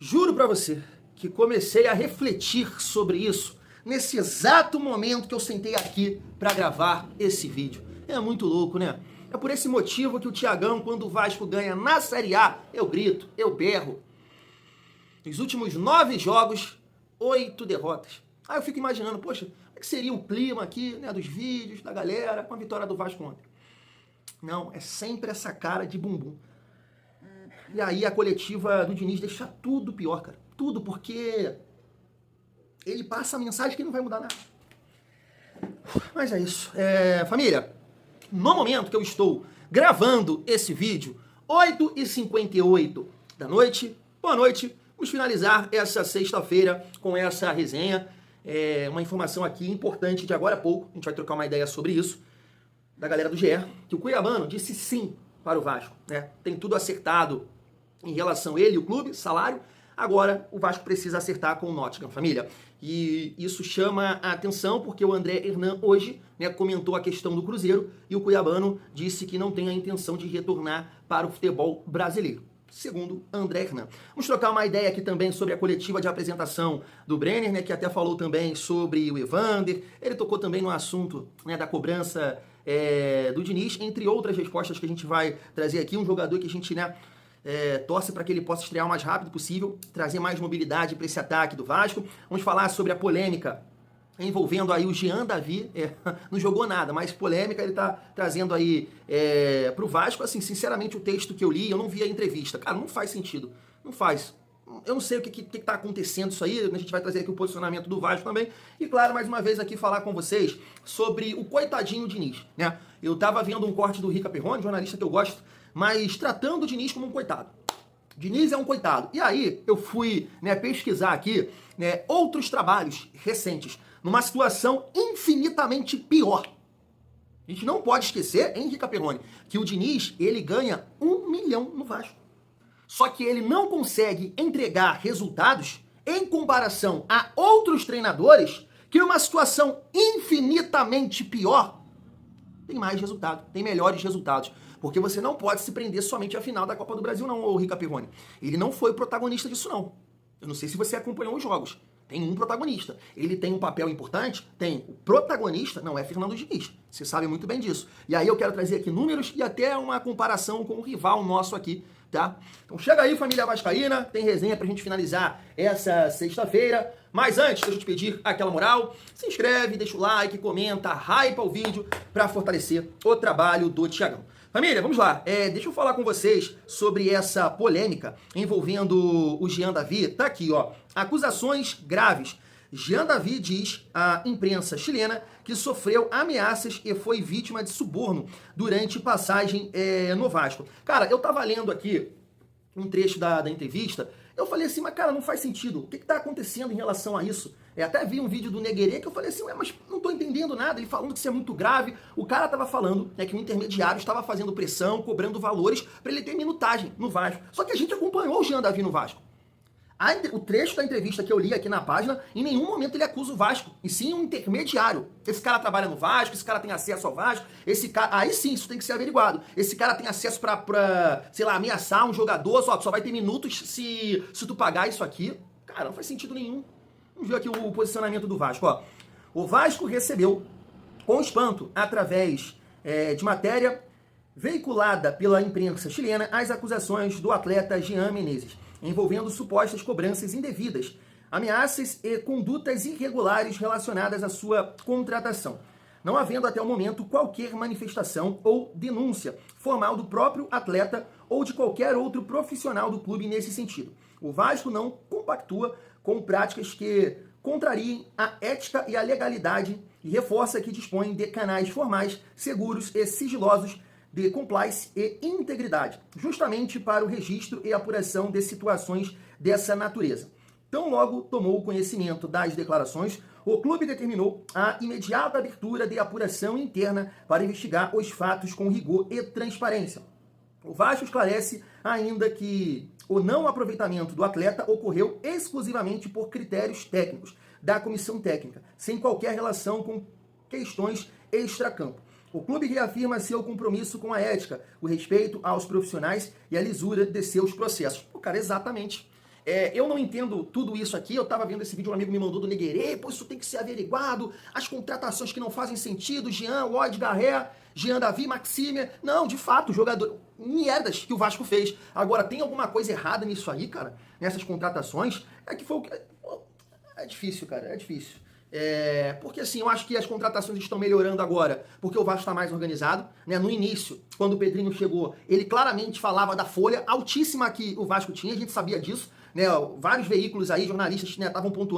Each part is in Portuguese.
Juro pra você que comecei a refletir sobre isso nesse exato momento que eu sentei aqui pra gravar esse vídeo. É muito louco, né? É por esse motivo que o Thiagão, quando o Vasco ganha na Série A, eu grito, eu berro. Nos últimos 9 jogos, 8 derrotas. Aí eu fico imaginando, poxa, como é que seria o clima aqui, né, dos vídeos, da galera, com a vitória do Vasco ontem? Não, é sempre essa cara de bumbum. E aí a coletiva do Diniz deixa tudo pior, cara. Tudo, porque ele passa a mensagem que não vai mudar nada. Mas é isso. Família, no momento que eu estou gravando esse vídeo, 8h58 da noite, boa noite, vamos finalizar essa sexta-feira com essa resenha. Uma informação aqui importante de agora a pouco, a gente vai trocar uma ideia sobre isso, da galera do GE, que o Cuiabano disse sim para o Vasco, né? Tem tudo acertado em relação a ele e o clube, salário. Agora o Vasco precisa acertar com o Nottingham, família. E isso chama a atenção porque o André Hernan hoje, né, comentou a questão do Cruzeiro e o Cuiabano disse que não tem a intenção de retornar para o futebol brasileiro, segundo André Hernan. Vamos trocar uma ideia aqui também sobre a coletiva de apresentação do Brenner, né, que até falou também sobre o Evander. Ele tocou também no assunto, né, da cobrança do Diniz, entre outras respostas que a gente vai trazer aqui. Um jogador que a gente, né, torce para que ele possa estrear o mais rápido possível, trazer mais mobilidade para esse ataque do Vasco. Vamos falar sobre a polêmica envolvendo aí o Jean Davi, não jogou nada, mas polêmica ele tá trazendo aí pro Vasco. Assim, sinceramente, o texto que eu li, eu não vi a entrevista. Cara, não faz sentido, não faz. Eu não sei o que tá acontecendo isso aí, a gente vai trazer aqui o posicionamento do Vasco também. E claro, mais uma vez aqui falar com vocês sobre o coitadinho Diniz, né? Eu tava vendo um corte do Rica Perrone, jornalista que eu gosto, mas tratando o Diniz como um coitado. Diniz é um coitado. E aí eu fui, né, pesquisar aqui, né, outros trabalhos recentes, numa situação infinitamente pior. A gente não pode esquecer, hein, Rica Perrone, que o Diniz, ele ganha 1 milhão no Vasco. Só que ele não consegue entregar resultados em comparação a outros treinadores que numa situação infinitamente pior tem mais resultado, tem melhores resultados. Porque você não pode se prender somente à final da Copa do Brasil, não, ô Rica Perrone. Ele não foi o protagonista disso, não. Eu não sei se você acompanhou os jogos. Tem um protagonista. Ele tem um papel importante? Tem. O protagonista não é Fernando Diniz. Você sabe muito bem disso. E aí eu quero trazer aqui números e até uma comparação com o rival nosso aqui, tá? Então chega aí, família vascaína. Tem resenha pra gente finalizar essa sexta-feira. Mas antes, deixa eu te pedir aquela moral. Se inscreve, deixa o like, comenta, hypa o vídeo pra fortalecer o trabalho do Thiagão. Família, vamos lá. Deixa eu falar com vocês sobre essa polêmica envolvendo o Jean Davi. Tá aqui, ó. Acusações graves. Jean Davi diz à imprensa chilena que sofreu ameaças e foi vítima de suborno durante passagem no Vasco. Cara, eu tava lendo aqui um trecho da entrevista. Eu falei assim, mas cara, não faz sentido. O que tá acontecendo em relação a isso? Até vi um vídeo do Neguerê que eu falei assim, ué, mas não tô entendendo nada. Ele falando que isso é muito grave. O cara tava falando, né, que o intermediário estava fazendo pressão, cobrando valores para ele ter minutagem no Vasco. Só que a gente acompanhou o Jean Davi no Vasco. O trecho da entrevista que eu li aqui na página, em nenhum momento ele acusa o Vasco, e sim um intermediário. Esse cara trabalha no Vasco, esse cara tem acesso ao Vasco, esse cara... Aí sim, isso tem que ser averiguado. Esse cara tem acesso pra sei lá, ameaçar um jogador, só vai ter minutos se tu pagar isso aqui. Cara, não faz sentido nenhum. Vamos ver aqui o posicionamento do Vasco, ó. O Vasco recebeu, com espanto, através de matéria veiculada pela imprensa chilena, as acusações do atleta Jean Menezes, envolvendo supostas cobranças indevidas, ameaças e condutas irregulares relacionadas à sua contratação, não havendo até o momento qualquer manifestação ou denúncia formal do próprio atleta ou de qualquer outro profissional do clube nesse sentido. O Vasco não compactua com práticas que contrariem a ética e a legalidade e reforça que dispõe de canais formais, seguros e sigilosos de compliance e integridade, justamente para o registro e apuração de situações dessa natureza. Tão logo tomou conhecimento das declarações, o clube determinou a imediata abertura de apuração interna para investigar os fatos com rigor e transparência. O Vasco esclarece ainda que o não aproveitamento do atleta ocorreu exclusivamente por critérios técnicos da comissão técnica, sem qualquer relação com questões extracampo. O clube reafirma seu compromisso com a ética, o respeito aos profissionais e a lisura de seus processos. Pô, cara, exatamente. Eu não entendo tudo isso aqui, eu tava vendo esse vídeo, um amigo me mandou do Neguerê, pô, isso tem que ser averiguado, as contratações que não fazem sentido, Jean, Lloyd, Garré, Jean Davi, Maxime, não, de fato, jogador, merdas que o Vasco fez. Agora, tem alguma coisa errada nisso aí, cara? Nessas contratações? É que foi o que... É difícil, cara, é difícil. Porque assim, eu acho que as contratações estão melhorando agora, porque o Vasco está mais organizado, né? No início, quando o Pedrinho chegou, ele claramente falava da folha altíssima que o Vasco tinha, a gente sabia disso, né? Vários veículos aí, jornalistas, né,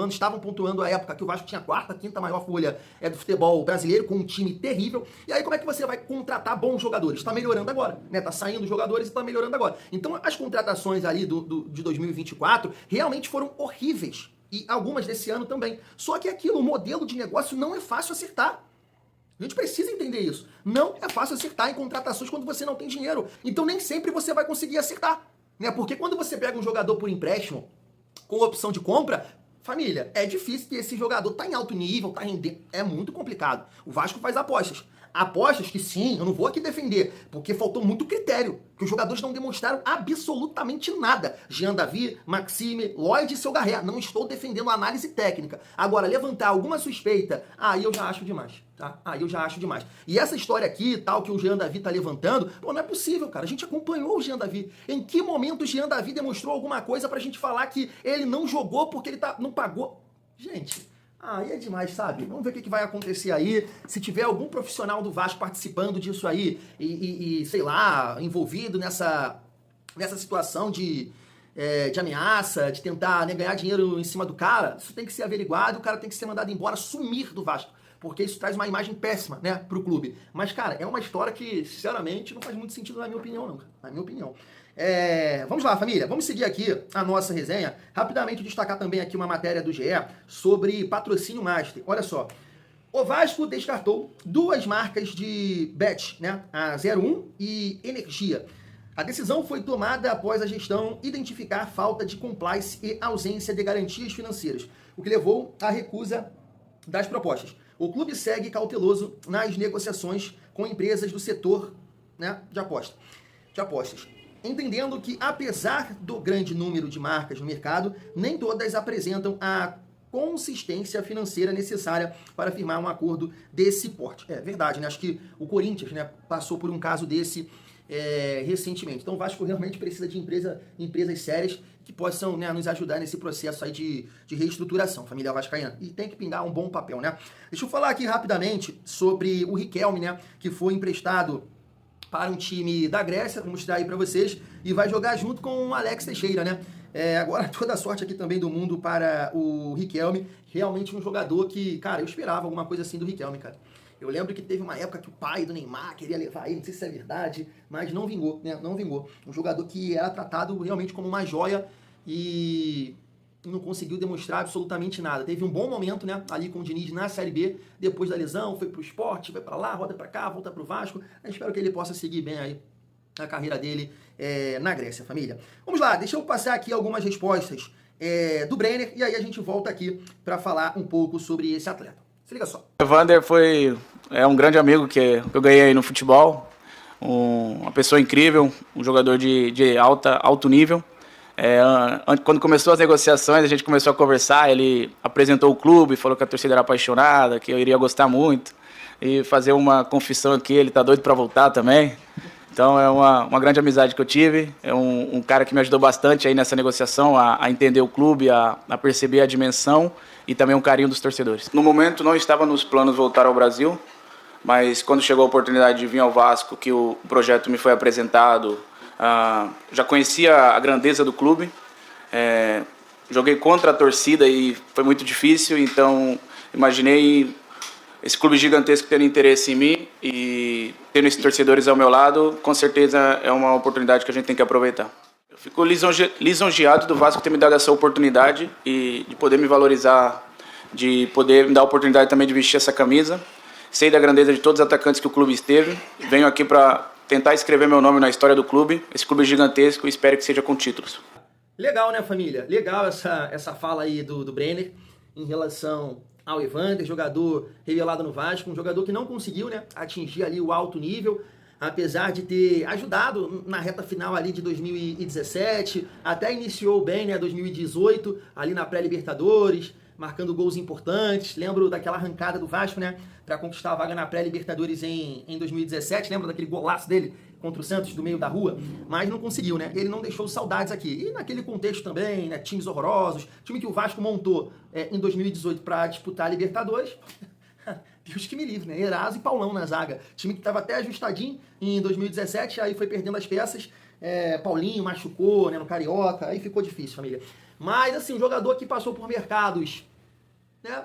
estavam pontuando a época que o Vasco tinha a quarta, quinta maior folha do futebol brasileiro, com um time terrível. E aí como é que você vai contratar bons jogadores? Está melhorando agora, né? Tá saindo jogadores e está melhorando agora. Então as contratações ali de 2024 realmente foram horríveis. E algumas desse ano também. Só que aquilo, o modelo de negócio não é fácil acertar. A gente precisa entender isso. Não é fácil acertar em contratações quando você não tem dinheiro. Então nem sempre você vai conseguir acertar. Né? Porque quando você pega um jogador por empréstimo, com opção de compra, família, é difícil que esse jogador tá em alto nível, tá rendendo. É muito complicado. O Vasco faz apostas. Apostas que sim, eu não vou aqui defender, porque faltou muito critério, que os jogadores não demonstraram absolutamente nada. Jean Davi, Maxime, Lloyd e seu Garré. Não estou defendendo a análise técnica. Agora, levantar alguma suspeita, aí eu já acho demais, tá? Aí eu já acho demais. E essa história aqui, tal, que o Jean Davi tá levantando, pô, não é possível, cara. A gente acompanhou o Jean Davi. Em que momento o Jean Davi demonstrou alguma coisa pra gente falar que ele não jogou porque ele não pagou? Gente... Aí é demais, sabe? Vamos ver o que vai acontecer aí. Se tiver algum profissional do Vasco participando disso aí e sei lá, envolvido nessa situação de ameaça, de tentar, né, ganhar dinheiro em cima do cara, isso tem que ser averiguado, o cara tem que ser mandado embora, sumir do Vasco. Porque isso traz uma imagem péssima, né, pro clube. Mas, cara, é uma história que, sinceramente, não faz muito sentido na minha opinião, não. Na minha opinião. Vamos lá, família. Vamos seguir aqui a nossa resenha. Rapidamente destacar também aqui uma matéria do GE sobre patrocínio master. Olha só. O Vasco descartou duas marcas de bet, né? A 01 e Energia. A decisão foi tomada após a gestão identificar falta de compliance e ausência de garantias financeiras, o que levou à recusa das propostas. O clube segue cauteloso nas negociações com empresas do setor, né, de apostas. Entendendo que, apesar do grande número de marcas no mercado, nem todas apresentam a consistência financeira necessária para firmar um acordo desse porte. É verdade, né? Acho que o Corinthians, né, passou por um caso desse recentemente. Então o Vasco realmente precisa de empresas sérias que possam, né, nos ajudar nesse processo aí de reestruturação, família vascaína. E tem que pingar um bom papel, né? Deixa eu falar aqui rapidamente sobre o Riquelme, né, que foi emprestado para um time da Grécia, vou mostrar aí para vocês, e vai jogar junto com o Alex Teixeira, né? Agora, toda a sorte aqui também do mundo para o Riquelme, realmente um jogador que, cara, eu esperava alguma coisa assim do Riquelme, cara. Eu lembro que teve uma época que o pai do Neymar queria levar ele, não sei se é verdade, mas não vingou, né? Não vingou. Um jogador que era tratado realmente como uma joia e não conseguiu demonstrar absolutamente nada. Teve um bom momento, né, ali com o Diniz na Série B, depois da lesão, foi pro Sport, foi pra lá, roda pra cá, volta pro Vasco. Eu espero que ele possa seguir bem aí a carreira dele na Grécia, família. Vamos lá, deixa eu passar aqui algumas respostas do Brenner e aí a gente volta aqui para falar um pouco sobre esse atleta. Se liga só. O Evander é um grande amigo que eu ganhei aí no futebol, uma pessoa incrível, um jogador de alto nível. Quando começou as negociações, a gente começou a conversar, ele apresentou o clube, falou que a torcida era apaixonada, que eu iria gostar muito, e fazer uma confissão aqui, ele tá doido para voltar também. Então é uma grande amizade que eu tive, é um cara que me ajudou bastante aí nessa negociação, a entender o clube, a perceber a dimensão e também um carinho dos torcedores. No momento não estava nos planos voltar ao Brasil, mas quando chegou a oportunidade de vir ao Vasco, que o projeto me foi apresentado, já conhecia a grandeza do clube, joguei contra a torcida e foi muito difícil, então imaginei esse clube gigantesco tendo interesse em mim e tendo esses torcedores ao meu lado, com certeza é uma oportunidade que a gente tem que aproveitar. Eu fico lisonjeado do Vasco ter me dado essa oportunidade e de poder me valorizar, de poder me dar a oportunidade também de vestir essa camisa. Sei da grandeza de todos os atacantes que o clube esteve, venho aqui para tentar escrever meu nome na história do clube, esse clube gigantesco, e espero que seja com títulos. Legal, né, família? Legal essa fala aí do Brenner em relação ao Evander, jogador revelado no Vasco, um jogador que não conseguiu, né, atingir ali o alto nível, apesar de ter ajudado na reta final ali de 2017, até iniciou bem, né, 2018, ali na pré-Libertadores, marcando gols importantes. Lembro daquela arrancada do Vasco, né, para conquistar a vaga na pré-Libertadores em 2017, lembro daquele golaço dele contra o Santos do meio da rua, mas não conseguiu, né? Ele não deixou saudades aqui. E naquele contexto também, né, times horrorosos, time que o Vasco montou em 2018 para disputar a Libertadores, Deus que me livre, né? Eraso e Paulão na zaga. Time que estava até ajustadinho em 2017, aí foi perdendo as peças. Paulinho machucou, né, no Carioca, aí ficou difícil, família. Mas, assim, um jogador que passou por mercados, né,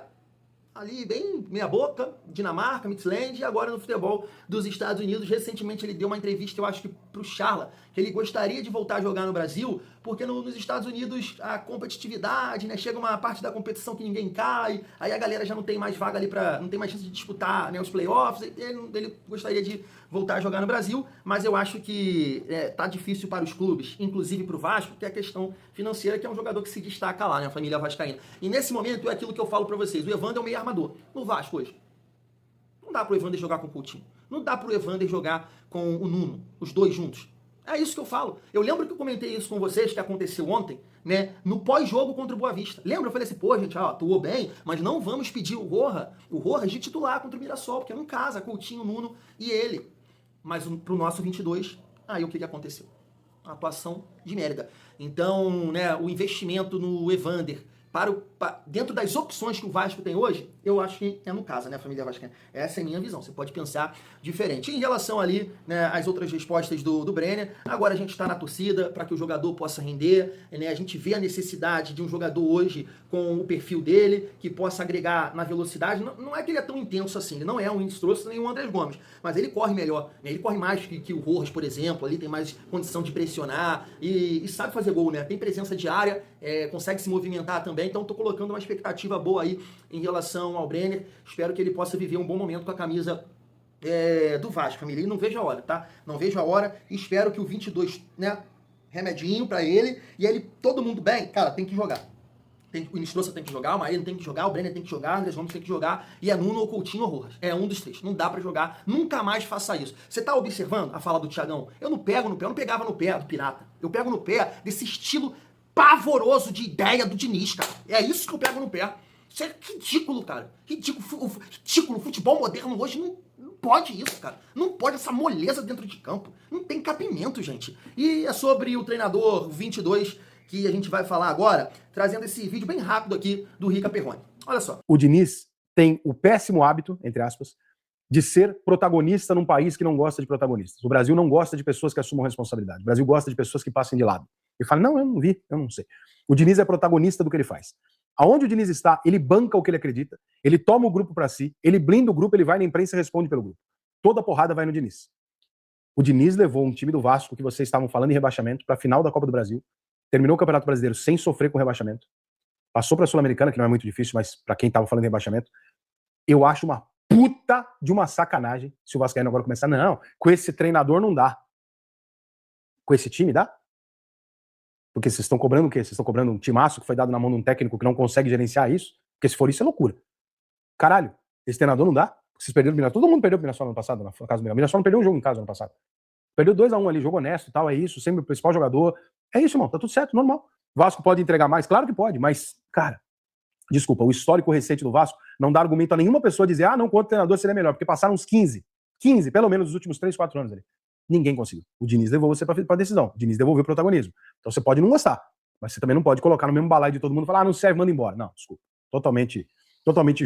ali bem meia boca, Dinamarca, Midtjylland, e agora no futebol dos Estados Unidos. Recentemente ele deu uma entrevista, eu acho que pro Charla, que ele gostaria de voltar a jogar no Brasil, porque nos Estados Unidos a competitividade, né, chega uma parte da competição que ninguém cai, aí a galera já não tem mais vaga ali não tem mais chance de disputar, né, os playoffs. Ele gostaria de voltar a jogar no Brasil, mas eu acho que tá difícil para os clubes, inclusive para o Vasco, que é a questão financeira, que é um jogador que se destaca lá, né, a família vascaína. E nesse momento é aquilo que eu falo para vocês, o Evander é o meio armador no Vasco hoje. Não dá pro Evander jogar com o Coutinho, não dá pro Evander jogar com o Nuno, os dois juntos. É isso que eu falo. Eu lembro que eu comentei isso com vocês, que aconteceu ontem, né, no pós-jogo contra o Boa Vista. Lembra? Eu falei assim, pô, gente, atuou bem, mas não vamos pedir o Rojas de titular contra o Mirassol, porque não casa, Coutinho, Nuno e ele. Mas pro nosso 22, aí o que aconteceu? Uma atuação de merda. Então, né, o investimento no Evander dentro das opções que o Vasco tem hoje, eu acho que é no caso, né, família vascaína? Essa é a minha visão, você pode pensar diferente. Em relação ali, né, às outras respostas do Brenner, agora a gente está na torcida para que o jogador possa render, né, a gente vê a necessidade de um jogador hoje com o perfil dele, que possa agregar na velocidade. Não é que ele é tão intenso assim, ele não é um Windström nem o Andrés Gomes, mas ele corre melhor, né, ele corre mais que o Rojas, por exemplo, ali tem mais condição de pressionar e sabe fazer gol, né, tem presença de área, consegue se movimentar também. Então estou colocando uma expectativa boa aí em relação ao Brenner. Espero que ele possa viver um bom momento com a camisa do Vasco, família. E não vejo a hora, tá? Não vejo a hora. Espero que o 22, né, remedinho pra ele. E ele, todo mundo bem, cara, tem que jogar. O Windström tem que jogar, o Maíra tem que jogar, o Brenner tem que jogar, o Andrés Gomes tem que jogar, e é Nuno ou Coutinho ou Rojas. É um dos três. Não dá pra jogar. Nunca mais faça isso. Você tá observando a fala do Thiagão? Eu não pego no pé, eu não pegava no pé do Pirata. Eu pego no pé desse estilo pavoroso de ideia do Diniz, cara. É isso que eu pego no pé. Isso é ridículo, cara. Ridículo. O futebol moderno hoje não pode isso, cara. Não pode essa moleza dentro de campo. Não tem cabimento, gente. E é sobre o treinador 22 que a gente vai falar agora, trazendo esse vídeo bem rápido aqui do Rica Perrone. Olha só. O Diniz tem o péssimo hábito, entre aspas, de ser protagonista num país que não gosta de protagonistas. O Brasil não gosta de pessoas que assumam responsabilidade. O Brasil gosta de pessoas que passem de lado. Ele fala, não, eu não vi, eu não sei. O Diniz é protagonista do que ele faz. Aonde o Diniz está, ele banca o que ele acredita, ele toma o grupo pra si, ele blinda o grupo, ele vai na imprensa e responde pelo grupo. Toda porrada vai no Diniz. O Diniz levou um time do Vasco, que vocês estavam falando em rebaixamento, pra final da Copa do Brasil, terminou o Campeonato Brasileiro sem sofrer com rebaixamento, passou pra Sul-Americana, que não é muito difícil, mas pra quem tava falando em rebaixamento, eu acho uma puta de uma sacanagem se o Vascaíno agora começar, não, com esse treinador não dá. Com esse time dá? Porque vocês estão cobrando o quê? Vocês estão cobrando um timaço que foi dado na mão de um técnico que não consegue gerenciar isso? Porque se for isso é loucura. Caralho, esse treinador não dá? Vocês perderam o Mirassol. Todo mundo perdeu o Mirassol no ano passado, na casa do Mirassol. O Mirassol não perdeu um jogo em casa no ano passado. Perdeu 2-1 ali, jogo honesto e tal, é isso, sempre o principal jogador. É isso, irmão, tá tudo certo, normal. Vasco pode entregar mais? Claro que pode, mas, cara, desculpa, o histórico recente do Vasco não dá argumento a nenhuma pessoa dizer, não, quanto treinador seria melhor, porque passaram uns 15, pelo menos, nos últimos 3, 4 anos ali. Ninguém conseguiu. O Diniz levou você pra decisão. O Diniz devolveu o protagonismo. Então você pode não gostar, mas você também não pode colocar no mesmo balaio de todo mundo e falar, não serve, manda embora. Não, desculpa. Totalmente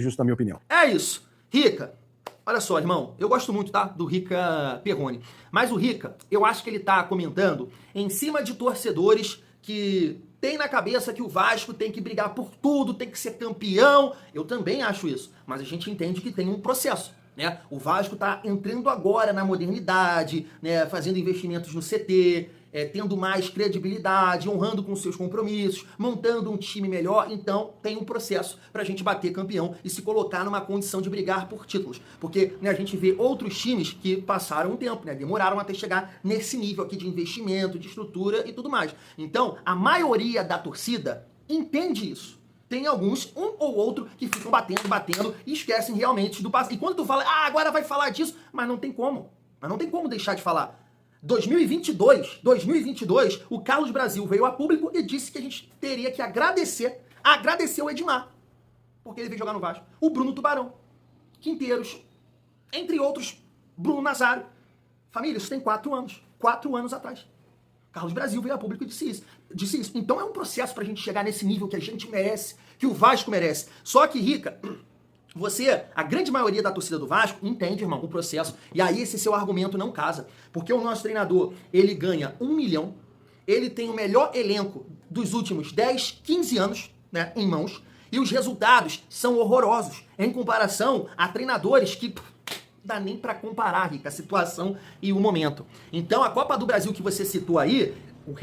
justo, na minha opinião. É isso. Rica, olha só, irmão, eu gosto muito, tá, do Rica Perrone. Mas o Rica, eu acho que ele tá comentando em cima de torcedores que tem na cabeça que o Vasco tem que brigar por tudo, tem que ser campeão. Eu também acho isso. Mas a gente entende que tem um processo, né? O Vasco tá entrando agora na modernidade, né? Fazendo investimentos no CT, tendo mais credibilidade, honrando com seus compromissos, montando um time melhor. Então tem um processo pra gente bater campeão e se colocar numa condição de brigar por títulos. Porque, né, a gente vê outros times que passaram um tempo, né, demoraram até chegar nesse nível aqui de investimento, de estrutura e tudo mais. Então, a maioria da torcida entende isso. Tem alguns, um ou outro, que ficam batendo e esquecem realmente do passado. E quando tu fala, agora vai falar disso, mas não tem como. Mas não tem como deixar de falar. 2022, o Carlos Brasil veio a público e disse que a gente teria que agradecer o Edmar, porque ele veio jogar no Vasco. O Bruno Tubarão, Quinteiros, entre outros, Bruno Nazário. Família, isso tem 4 anos. 4 anos atrás. Carlos Brasil veio a público e disse isso. Então é um processo pra gente chegar nesse nível que a gente merece, que o Vasco merece. Só que, Rica, a grande maioria da torcida do Vasco, entende, irmão, o processo. E aí esse seu argumento não casa. Porque o nosso treinador, ele ganha 1 milhão, ele tem o melhor elenco dos últimos 10, 15 anos, né, em mãos, e os resultados são horrorosos em comparação a treinadores que dá nem pra comparar, Rica, a situação e o momento. Então a Copa do Brasil que você citou aí, o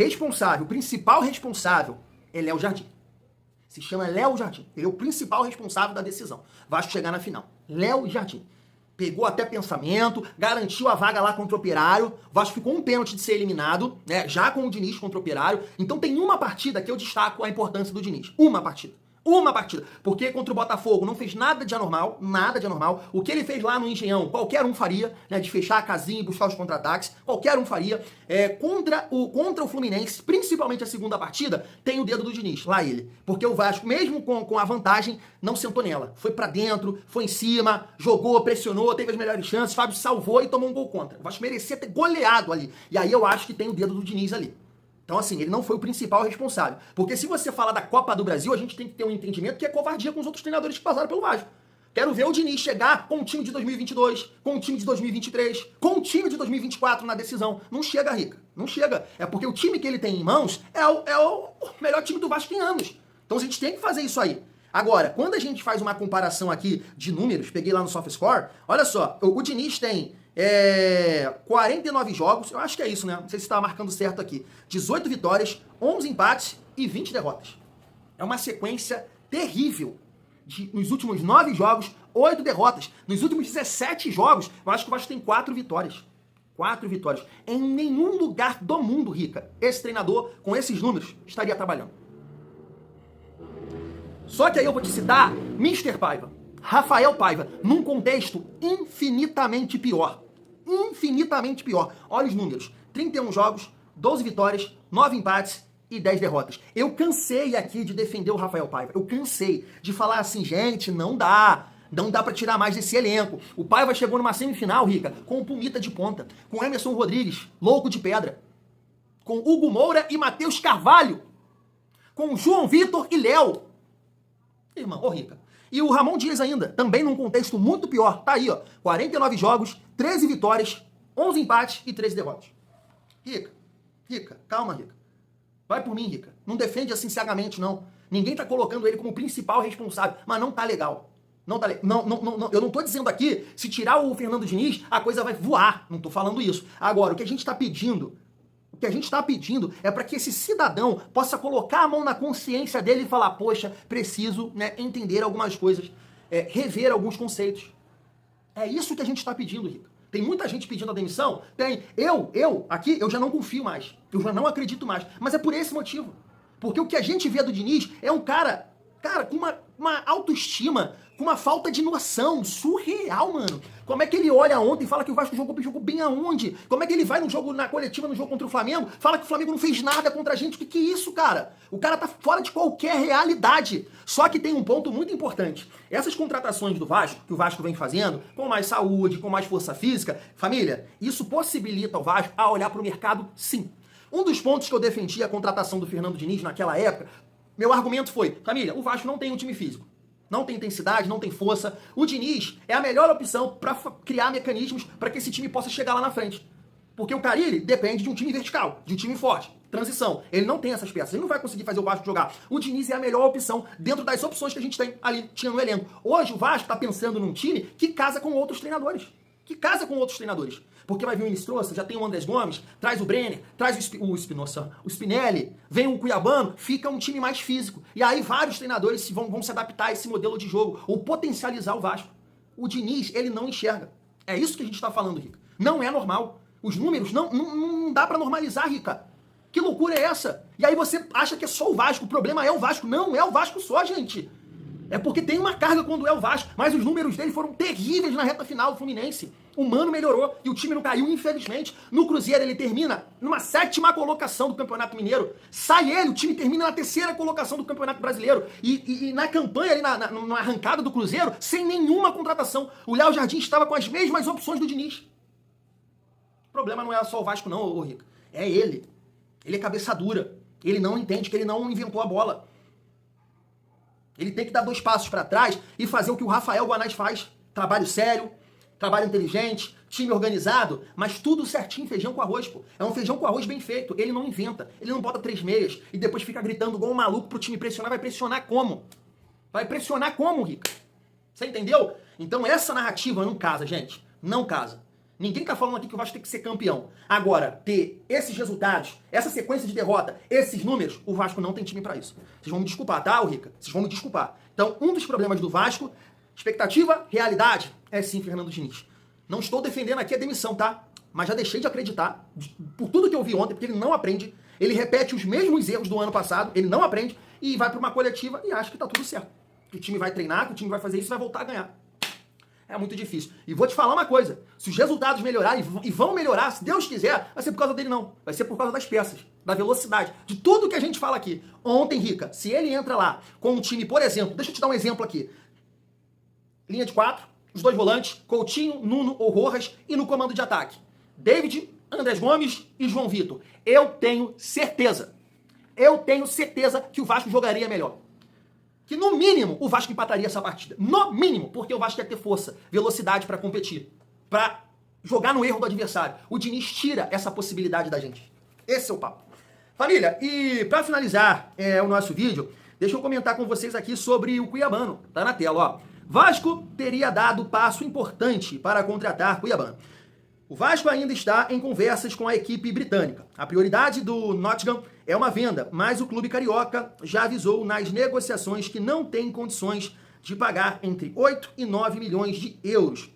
principal responsável é Léo Jardim. Se chama Léo Jardim. Ele é o principal responsável da decisão. Vasco chegar na final. Léo Jardim. Pegou até pensamento, garantiu a vaga lá contra o Operário. Vasco ficou um pênalti de ser eliminado, né? Já com o Diniz contra o Operário. Então tem uma partida que eu destaco a importância do Diniz. Uma partida. Porque contra o Botafogo não fez nada de anormal. O que ele fez lá no Engenhão, qualquer um faria, né? De fechar a casinha e buscar os contra-ataques. Qualquer um faria. Contra o Fluminense, principalmente a segunda partida, tem o dedo do Diniz, lá ele. Porque o Vasco, mesmo com a vantagem, não sentou nela. Foi pra dentro, foi em cima, jogou, pressionou, teve as melhores chances, Fábio salvou e tomou um gol contra. O Vasco merecia ter goleado ali. E aí eu acho que tem o dedo do Diniz ali. Então, assim, ele não foi o principal responsável. Porque se você falar da Copa do Brasil, a gente tem que ter um entendimento que é covardia com os outros treinadores que passaram pelo Vasco. Quero ver o Diniz chegar com o time de 2022, com o time de 2023, com o time de 2024 na decisão. Não chega, Rica. Não chega. É porque o time que ele tem em mãos é o melhor time do Vasco em anos. Então a gente tem que fazer isso aí. Agora, quando a gente faz uma comparação aqui de números, peguei lá no SofaScore, olha só, o Diniz tem 49 jogos, eu acho que é isso, né? Não sei se está marcando certo aqui. 18 vitórias, 11 empates e 20 derrotas. É uma sequência terrível. Nos últimos 9 jogos, 8 derrotas. Nos últimos 17 jogos, eu acho que o Vasco tem 4 vitórias. 4 vitórias. Em nenhum lugar do mundo, Rica, esse treinador, com esses números, estaria trabalhando. Só que aí eu vou te citar Mr. Paiva, Rafael Paiva, num contexto infinitamente pior. Infinitamente pior. Olha os números. 31 jogos, 12 vitórias, 9 empates e 10 derrotas. Eu cansei aqui de defender o Rafael Paiva. Eu cansei de falar assim, gente, não dá pra tirar mais desse elenco. O Paiva chegou numa semifinal, Rica, com o Pumita de ponta, com Emerson Rodrigues, louco de pedra, com Hugo Moura e Matheus Carvalho, com João Vitor e Léo. Irmão, Rica. E o Ramon Dias ainda, também num contexto muito pior. Tá aí, ó, 49 jogos, 13 vitórias, 11 empates e 13 derrotas. Rica, calma, Rica. Vai por mim, Rica. Não defende assim cegamente, não. Ninguém tá colocando ele como principal responsável, mas não tá legal. Não, eu não tô dizendo aqui, se tirar o Fernando Diniz, a coisa vai voar. Não tô falando isso. Agora, o que a gente tá pedindo é para que esse cidadão possa colocar a mão na consciência dele e falar, poxa, preciso, né, entender algumas coisas, rever alguns conceitos. É isso que a gente está pedindo, Rica. Tem muita gente pedindo a demissão? Tem. Aqui, eu já não confio mais. Eu já não acredito mais. Mas é por esse motivo. Porque o que a gente vê do Diniz é um cara com uma autoestima, com uma falta de noção surreal, mano. Como é que ele olha ontem e fala que o Vasco jogou bem aonde? Como é que ele vai no jogo, na coletiva, no jogo contra o Flamengo, fala que o Flamengo não fez nada contra a gente? O que é isso, cara? O cara tá fora de qualquer realidade. Só que tem um ponto muito importante. Essas contratações do Vasco, que o Vasco vem fazendo, com mais saúde, com mais força física, família, isso possibilita o Vasco a olhar pro mercado, sim. Um dos pontos que eu defendi a contratação do Fernando Diniz naquela época, meu argumento foi, família, o Vasco não tem um time físico. Não tem intensidade, não tem força. O Diniz é a melhor opção para criar mecanismos para que esse time possa chegar lá na frente. Porque o Carille depende de um time vertical, de um time forte, transição. Ele não tem essas peças, ele não vai conseguir fazer o Vasco jogar. O Diniz é a melhor opção dentro das opções que a gente tem ali, tinha no elenco. Hoje o Vasco está pensando num time que casa com outros treinadores. Porque vai vir o Inistrosa, já tem o Andrés Gomes, traz o Brenner, traz o Espinosa, o Spinelli, vem o Cuiabano, fica um time mais físico. E aí vários treinadores vão se adaptar a esse modelo de jogo, ou potencializar o Vasco. O Diniz, ele não enxerga. É isso que a gente está falando, Rica. Não é normal. Os números não dá para normalizar, Rica. Que loucura é essa? E aí você acha que é só o Vasco, o problema é o Vasco. Não é o Vasco só, gente. É porque tem uma carga quando é o Vasco, mas os números dele foram terríveis na reta final do Fluminense. O Mano melhorou e o time não caiu, infelizmente. No Cruzeiro ele termina numa 7ª colocação do Campeonato Mineiro. Sai ele, o time termina na 3ª colocação do Campeonato Brasileiro. E na campanha, ali na arrancada do Cruzeiro, sem nenhuma contratação. O Léo Jardim estava com as mesmas opções do Diniz. O problema não é só o Vasco não, ô Rica. É ele. Ele é cabeça dura. Ele não entende que ele não inventou a bola. Ele tem que dar 2 passos para trás e fazer o que o Rafael Guanais faz. Trabalho sério, trabalho inteligente, time organizado, mas tudo certinho, feijão com arroz, pô. É um feijão com arroz bem feito. Ele não inventa. Ele não bota 3 meias e depois fica gritando igual um maluco pro time pressionar. Vai pressionar como? Vai pressionar como, Rica? Você entendeu? Então essa narrativa não casa, gente. Não casa. Ninguém tá falando aqui que o Vasco tem que ser campeão. Agora, ter esses resultados, essa sequência de derrota, esses números, o Vasco não tem time pra isso. Vocês vão me desculpar, tá, Rica? Vocês vão me desculpar. Então, um dos problemas do Vasco, expectativa, realidade, é sim Fernando Diniz. Não estou defendendo aqui a demissão, tá? Mas já deixei de acreditar, por tudo que eu vi ontem, porque ele não aprende, ele repete os mesmos erros do ano passado, ele não aprende, e vai pra uma coletiva e acha que tá tudo certo. Que o time vai treinar, que o time vai fazer isso e vai voltar a ganhar. É muito difícil. E vou te falar uma coisa, se os resultados melhorarem, e vão melhorar, se Deus quiser, vai ser por causa dele não. Vai ser por causa das peças, da velocidade, de tudo que a gente fala aqui. Ontem, Rica, se ele entra lá com um time, por exemplo, deixa eu te dar um exemplo aqui. Linha de 4, os 2 volantes, Coutinho, Nuno ou Rojas, e no comando de ataque, David, Andrés Gomes e João Vitor. Eu tenho certeza que o Vasco jogaria melhor. Que no mínimo o Vasco empataria essa partida. No mínimo, porque o Vasco ia ter força, velocidade para competir, para jogar no erro do adversário. O Diniz tira essa possibilidade da gente. Esse é o papo. Família, e para finalizar o nosso vídeo, deixa eu comentar com vocês aqui sobre o Cuiabano. Tá na tela, ó. Vasco teria dado passo importante para contratar Cuiabano. O Vasco ainda está em conversas com a equipe britânica. A prioridade do Nottingham é uma venda, mas o clube carioca já avisou nas negociações que não tem condições de pagar entre 8 e 9 milhões de euros.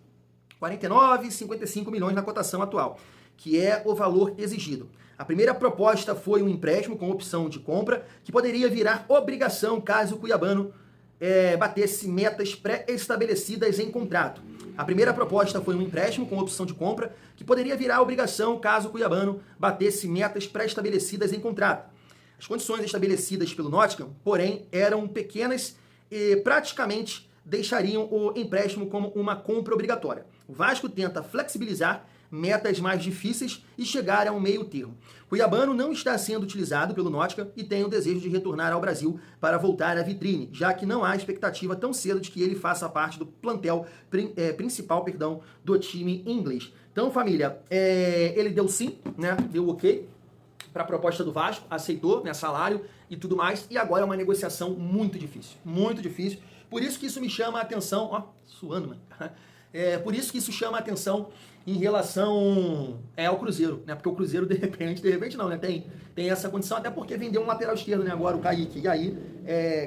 49 e 55 milhões na cotação atual, que é o valor exigido. A primeira proposta foi um empréstimo com opção de compra, que poderia virar obrigação caso o Cuiabano batesse metas pré-estabelecidas em contrato. A primeira proposta foi um empréstimo com opção de compra, que poderia virar obrigação caso o Cuiabano batesse metas pré-estabelecidas em contrato. As condições estabelecidas pelo Nottingham, porém, eram pequenas e praticamente deixariam o empréstimo como uma compra obrigatória. O Vasco tenta flexibilizar metas mais difíceis e chegar a um meio termo. Cuiabano não está sendo utilizado pelo Nottingham e tem o desejo de retornar ao Brasil para voltar à vitrine, já que não há expectativa tão cedo de que ele faça parte do plantel principal do time inglês. Então, família, ele deu sim, né? Deu ok para a proposta do Vasco, aceitou, né, salário e tudo mais, e agora é uma negociação muito difícil, muito difícil. Por isso que isso me chama a atenção, ó, suando, mano. Por isso que isso chama a atenção em relação ao Cruzeiro, né? Porque o Cruzeiro, de repente não, né? Tem essa condição, até porque vendeu um lateral esquerdo, né? Agora o Kaique, e aí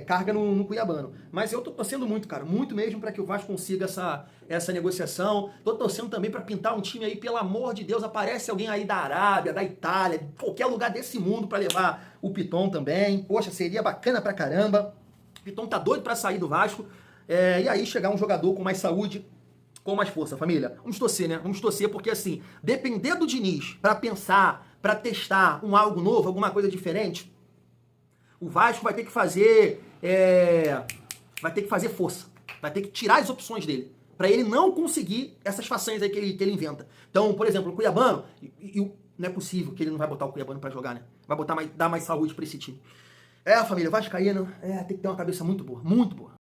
carga no Cuiabano. Mas eu tô torcendo muito, cara, muito mesmo para que o Vasco consiga essa negociação. Tô torcendo também para pintar um time aí, pelo amor de Deus, aparece alguém aí da Arábia, da Itália, de qualquer lugar desse mundo para levar o Piton também. Poxa, seria bacana pra caramba. O Piton tá doido para sair do Vasco. E aí chegar um jogador com mais saúde, com mais força, família. Vamos torcer, né? Vamos torcer, porque assim, depender do Diniz para pensar, para testar algo novo, alguma coisa diferente, o Vasco vai ter que fazer força. Vai ter que tirar as opções dele, para ele não conseguir essas façanhas aí que ele inventa. Então, por exemplo, o Cuiabano, não é possível que ele não vai botar o Cuiabano para jogar, né? Vai dar mais saúde para esse time. Família, vascaíno, tem que ter uma cabeça muito boa, muito boa.